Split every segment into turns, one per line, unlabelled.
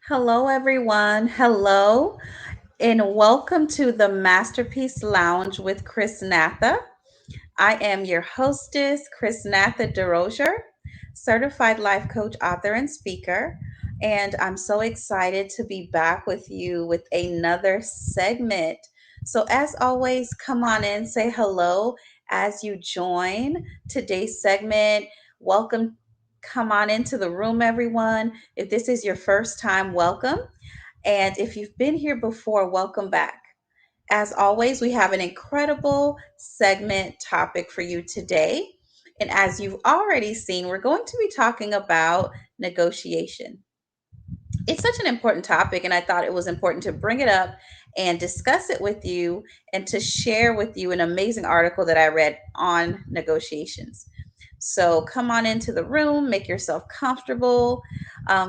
Hello, everyone. Hello, and welcome to the Masterpiece Lounge with Chrisnatha. I am your hostess, Chrisnatha Derosier, certified life coach, author, and speaker. And I'm so excited to be back with you with another segment. So, as always, come on in, say hello as you join today's segment. Welcome. Come on into the room, everyone. If this is your first time, welcome. And if you've been here before, welcome back. As always, we have an incredible segment topic for you today. And as you've already seen, we're going to be talking about negotiation. It's such an important topic, and I thought it was important to bring it up and discuss it with you and to share with you an amazing article that I read on negotiations. So come on into the room, make yourself comfortable,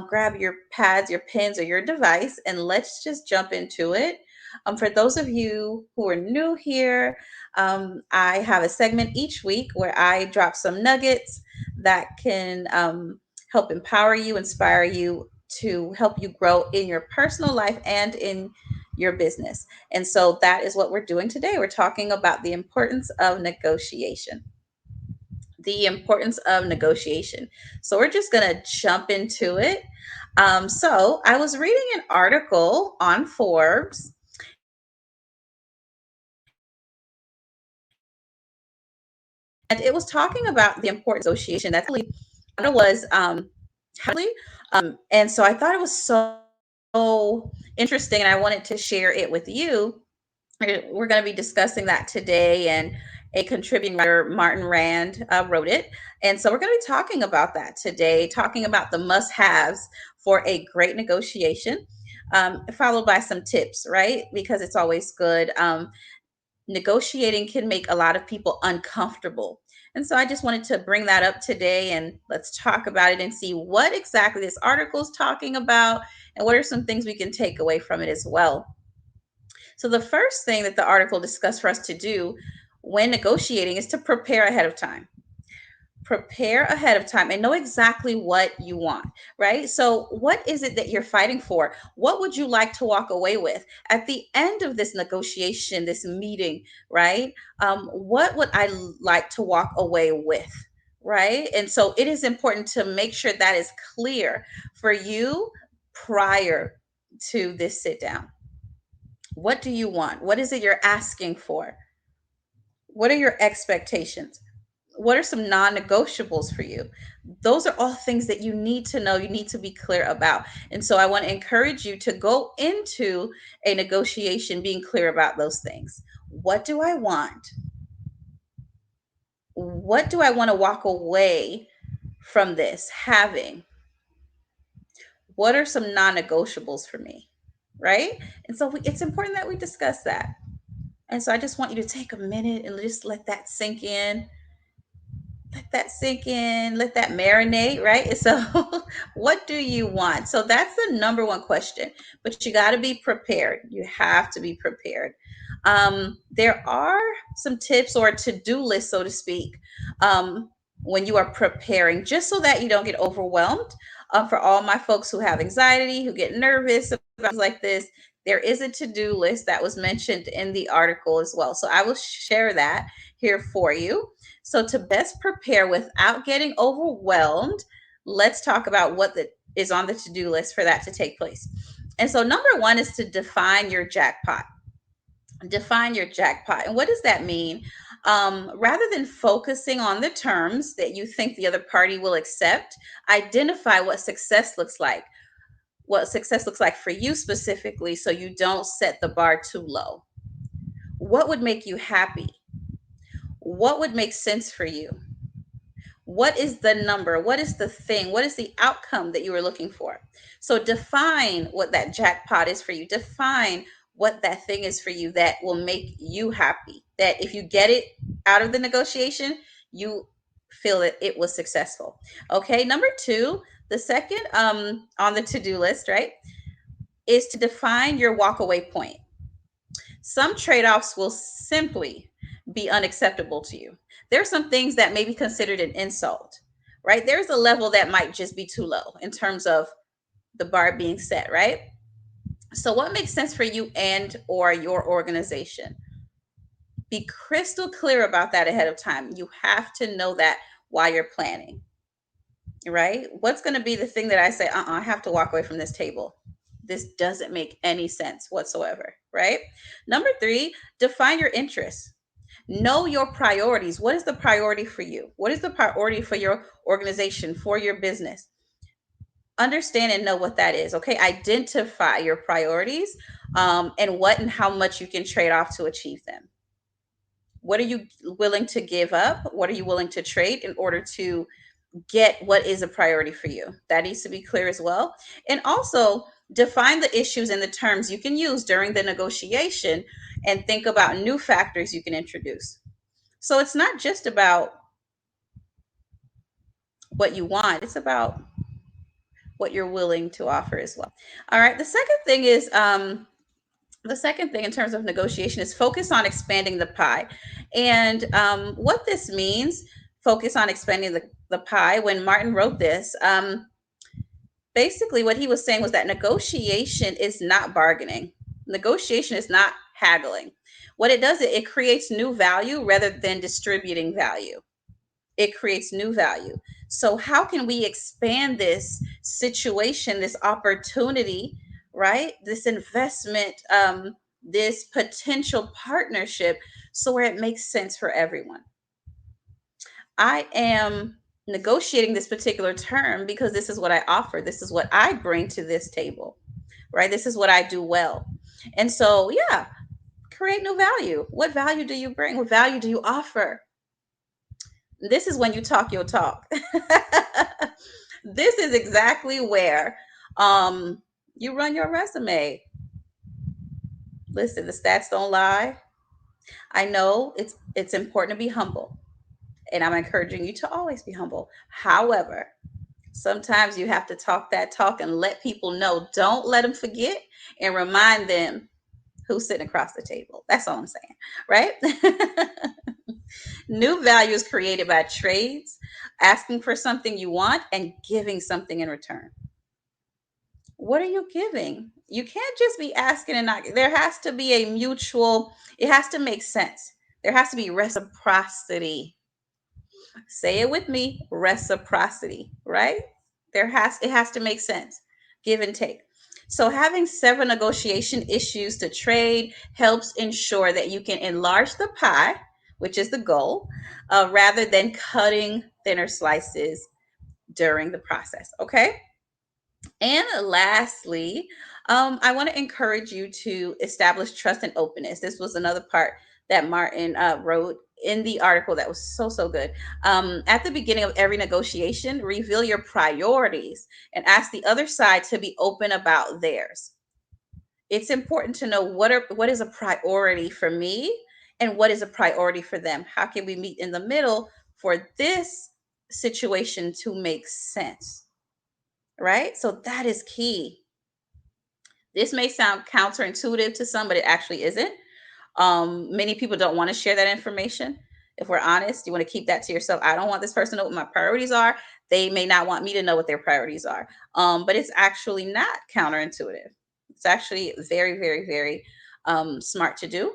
grab your pads, your pens, or your device, and let's just jump into it. For those of you who are new here, I have a segment each week where I drop some nuggets that can help empower you, inspire you to help you grow in your personal life and in your business. And so that is what we're doing today. We're talking about the importance of negotiation. The importance of negotiation. So we're just going to jump into it. So I was reading an article on Forbes, and it was talking about the importance of negotiation. That's really and so I thought it was so interesting, and I wanted to share it with you. We're going to be discussing that today, and a contributing writer, Martin Rand, wrote it. And so we're going to be talking about that today, talking about the must haves for a great negotiation, followed by some tips, right? Because it's always good. Negotiating can make a lot of people uncomfortable. And so I just wanted to bring that up today, and let's talk about it and see what exactly this article is talking about and what are some things we can take away from it as well. So, the first thing that the article discussed for us to do when negotiating is to prepare ahead of time. Prepare ahead of time and know exactly what you want, right? So, what is it that you're fighting for? What would you like to walk away with at the end of this negotiation, this meeting, right? What would I like to walk away with? Right. And so it is important to make sure that is clear for you prior to this sit down. What do you want? What is it you're asking for? What are your expectations? What are some non negotiables for you? Those are all things that you need to know, you need to be clear about. And so I want to encourage you to go into a negotiation being clear about those things. What do I want? What do I want to walk away from this having? What are some non negotiables for me? Right? And so it's important that we discuss that. And so I just want you to take a minute and just let that sink in. Let that sink in, let that marinate, right? And so, what do you want? So, that's the number one question, but you got to be prepared. You have to be prepared. There are some tips or to do list, so to speak, when you are preparing, just so that you don't get overwhelmed. For all my folks who have anxiety, who get nervous about things like this, there is a to do list that was mentioned in the article as well. So, I will share that here for you. So, to best prepare without getting overwhelmed, let's talk about is on the to do list for that to take place. And so, number one is to define your jackpot. Define your jackpot. And what does that mean? Rather than focusing on the terms that you think the other party will accept, identify what success looks like. What success looks like for you specifically, so you don't set the bar too low. What would make you happy? What would make sense for you? What is the number? What is the thing? What is the outcome that you are looking for? So define what that jackpot is for you. Define what that thing is for you that will make you happy. That if you get it out of the negotiation, you feel that it was successful. Okay, number two, the second on the to-do list, right, is to define your walkaway point. Some trade-offs will simply be unacceptable to you. There are some things that may be considered an insult, right? There's a level that might just be too low in terms of the bar being set, right? So what makes sense for you and or your organization? Be crystal clear about that ahead of time. You have to know that while you're planning, right? What's going to be the thing that I say, I have to walk away from this table? This doesn't make any sense whatsoever, right? Number three, define your interests. Know your priorities. What is the priority for you? What is the priority for your organization, for your business? Understand and know what that is. Okay. Identify your priorities, and what and how much you can trade off to achieve them. What are you willing to give up? What are you willing to trade in order to get what is a priority for you? That needs to be clear as well. And also define the issues and the terms you can use during the negotiation, and think about new factors you can introduce. So it's not just about what you want, it's about what you're willing to offer as well. All right. The second thing in terms of negotiation is focus on expanding the pie. And what this means, focus on expanding the pie, when Martin wrote this, basically what he was saying was that negotiation is not bargaining. Negotiation is not haggling. What it does, it creates new value rather than distributing value. It creates new value. So how can we expand this situation, this opportunity, right? This investment, this potential partnership, so where it makes sense for everyone. I am negotiating this particular term because this is what I offer. This is what I bring to this table, right? This is what I do well. And so, yeah, create new value. What value do you bring? What value do you offer? This is when you talk your talk. This is exactly where you run your resume. Listen, the stats don't lie. I know it's important to be humble, and I'm encouraging you to always be humble. However, sometimes you have to talk that talk and let people know. Don't let them forget, and remind them who's sitting across the table. That's all I'm saying, right? New value is created by trades, asking for something you want and giving something in return. What are you giving? You can't just be asking and not. There has to be a mutual, it has to make sense. There has to be reciprocity. Say it with me, reciprocity, right? It has to make sense. Give and take. So having several negotiation issues to trade helps ensure that you can enlarge the pie, which is the goal, rather than cutting thinner slices during the process. Okay. And lastly, I want to encourage you to establish trust and openness. This was another part that Martin wrote in the article that was so, so good. At the beginning of every negotiation, reveal your priorities and ask the other side to be open about theirs. It's important to know what is a priority for me and what is a priority for them. How can we meet in the middle for this situation to make sense? Right? So that is key. This may sound counterintuitive to some, but it actually isn't. Many people don't want to share that information. If we're honest, you want to keep that to yourself. I don't want this person to know what my priorities are. They may not want me to know what their priorities are. But it's actually not counterintuitive. It's actually very, very, very smart to do.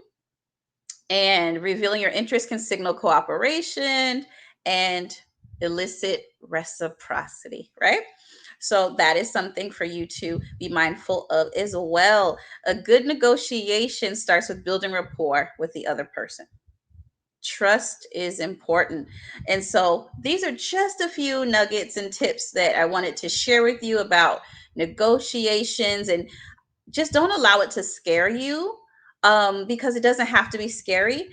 And revealing your interest can signal cooperation and elicit reciprocity, right? So that is something for you to be mindful of as well. A good negotiation starts with building rapport with the other person. Trust is important. And so these are just a few nuggets and tips that I wanted to share with you about negotiations. And just don't allow it to scare you, because it doesn't have to be scary.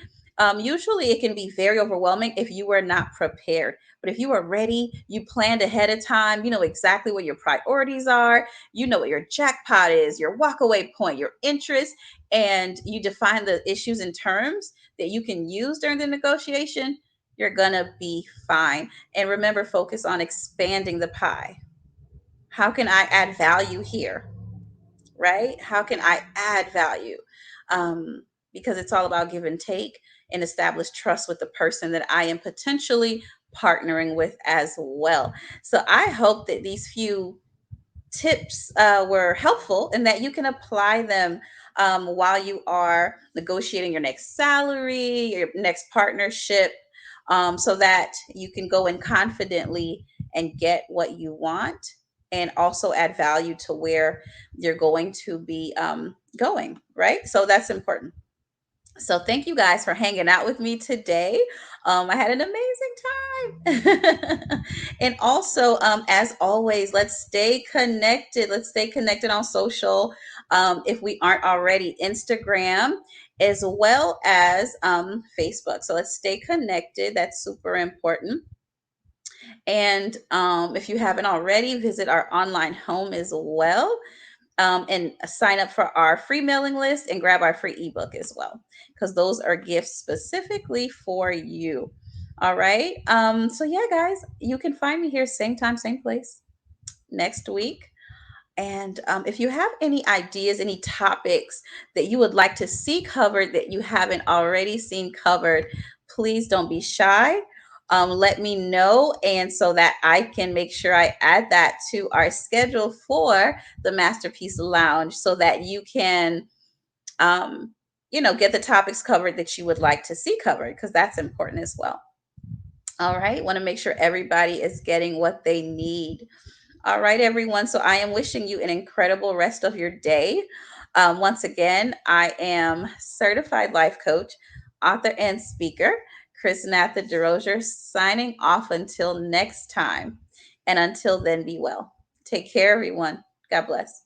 Usually it can be very overwhelming if you are not prepared. But if you are ready, you planned ahead of time, you know exactly what your priorities are, you know what your jackpot is, your walkaway point, your interest, and you define the issues and terms that you can use during the negotiation, you're going to be fine. And remember, focus on expanding the pie. How can I add value here? Right? How can I add value? Because it's all about give and take, and establish trust with the person that I am potentially partnering with as well. So I hope that these few tips were helpful and that you can apply them while you are negotiating your next salary, your next partnership, so that you can go in confidently and get what you want and also add value to where you're going to be going, right? So that's important. So thank you guys for hanging out with me today. I had an amazing time. And also, as always, let's stay connected. Let's stay connected on social. If we aren't already, Instagram as well as Facebook. So let's stay connected. That's super important. And if you haven't already, visit our online home as well, and sign up for our free mailing list and grab our free ebook as well, because those are gifts specifically for you. All right. So yeah, guys, you can find me here same time, same place next week. And if you have any ideas, any topics that you would like to see covered that you haven't already seen covered, please don't be shy. Let me know, and so that I can make sure I add that to our schedule for the Masterpiece Lounge, so that you can, um, get the topics covered that you would like to see covered, because that's important as well. All right, want to make sure everybody is getting what they need. All right, everyone. So I am wishing you an incredible rest of your day. Once again, I am certified life coach, author, and speaker, Chrisnatha Derosier, signing off until next time. And until then, be well. Take care, everyone. God bless.